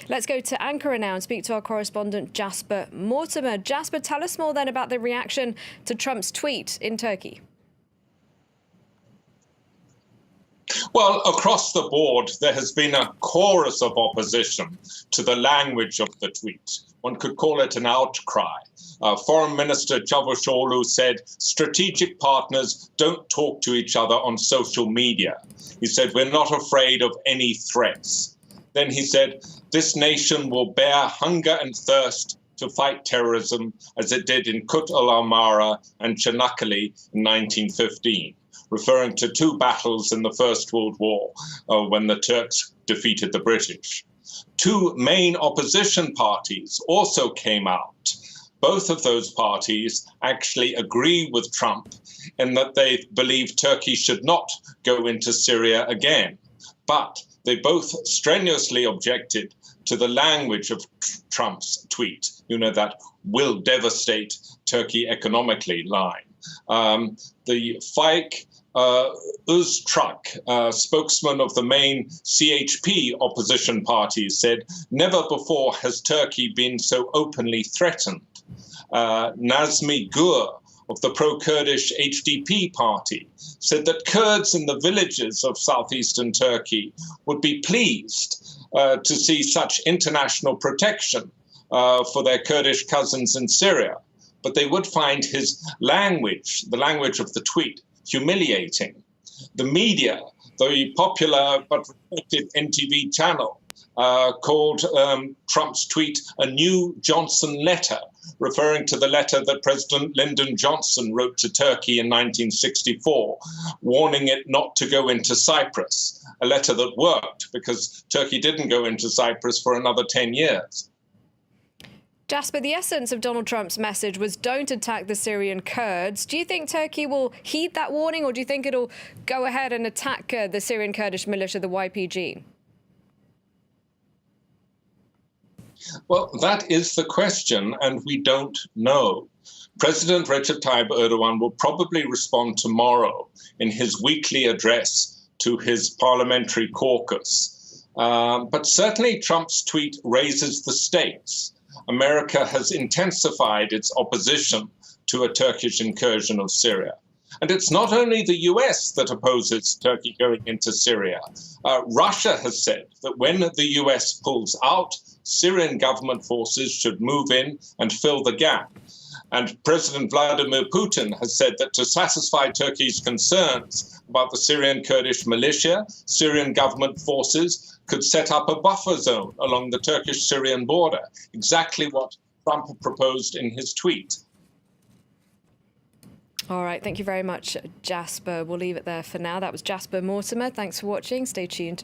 Let's go to Ankara now and speak to our correspondent Jasper Mortimer. Jasper, tell us more then about the reaction to Trump's tweet in Turkey. Well, across the board, there has been a chorus of opposition to the language of the tweet. One could call it an outcry. Foreign Minister Çavuşoğlu said strategic partners don't talk to each other on social media. He said, we're not afraid of any threats. Then he said, this nation will bear hunger and thirst to fight terrorism as it did in Kut al-Amara and Çanakkale in 1915. Referring to two battles in the First World War when the Turks defeated the British. Two main opposition parties also came out. Both of those parties actually agree with Trump in that they believe Turkey should not go into Syria again. But they both strenuously objected to the language of Trump's tweet, that will devastate Turkey economically line. The Faik Öztürk, spokesman of the main CHP opposition party, said, never before has Turkey been so openly threatened. Nazmi Gur of the pro-Kurdish HDP party said that Kurds in the villages of southeastern Turkey would be pleased to see such international protection for their Kurdish cousins in Syria. But they would find his language, the language of the tweet, humiliating. The media, the popular but respected NTV channel, called Trump's tweet a new Johnson letter, referring to the letter that President Lyndon Johnson wrote to Turkey in 1964, warning it not to go into Cyprus, a letter that worked because Turkey didn't go into Cyprus for another 10 years. Jasper, the essence of Donald Trump's message was don't attack the Syrian Kurds. Do you think Turkey will heed that warning, or do you think it'll go ahead and attack the Syrian Kurdish militia, the YPG? Well, that is the question, and we don't know. President Recep Tayyip Erdogan will probably respond tomorrow in his weekly address to his parliamentary caucus. But certainly Trump's tweet raises the stakes. America has intensified its opposition to a Turkish incursion of Syria. And it's not only the US that opposes Turkey going into Syria. Russia has said that when the US pulls out, Syrian government forces should move in and fill the gap. And President Vladimir Putin has said that to satisfy Turkey's concerns about the Syrian Kurdish militia, Syrian government forces could set up a buffer zone along the Turkish-Syrian border, exactly what Trump proposed in his tweet. All right, thank you very much, Jasper. We'll leave it there for now. That was Jasper Mortimer. Thanks for watching. Stay tuned.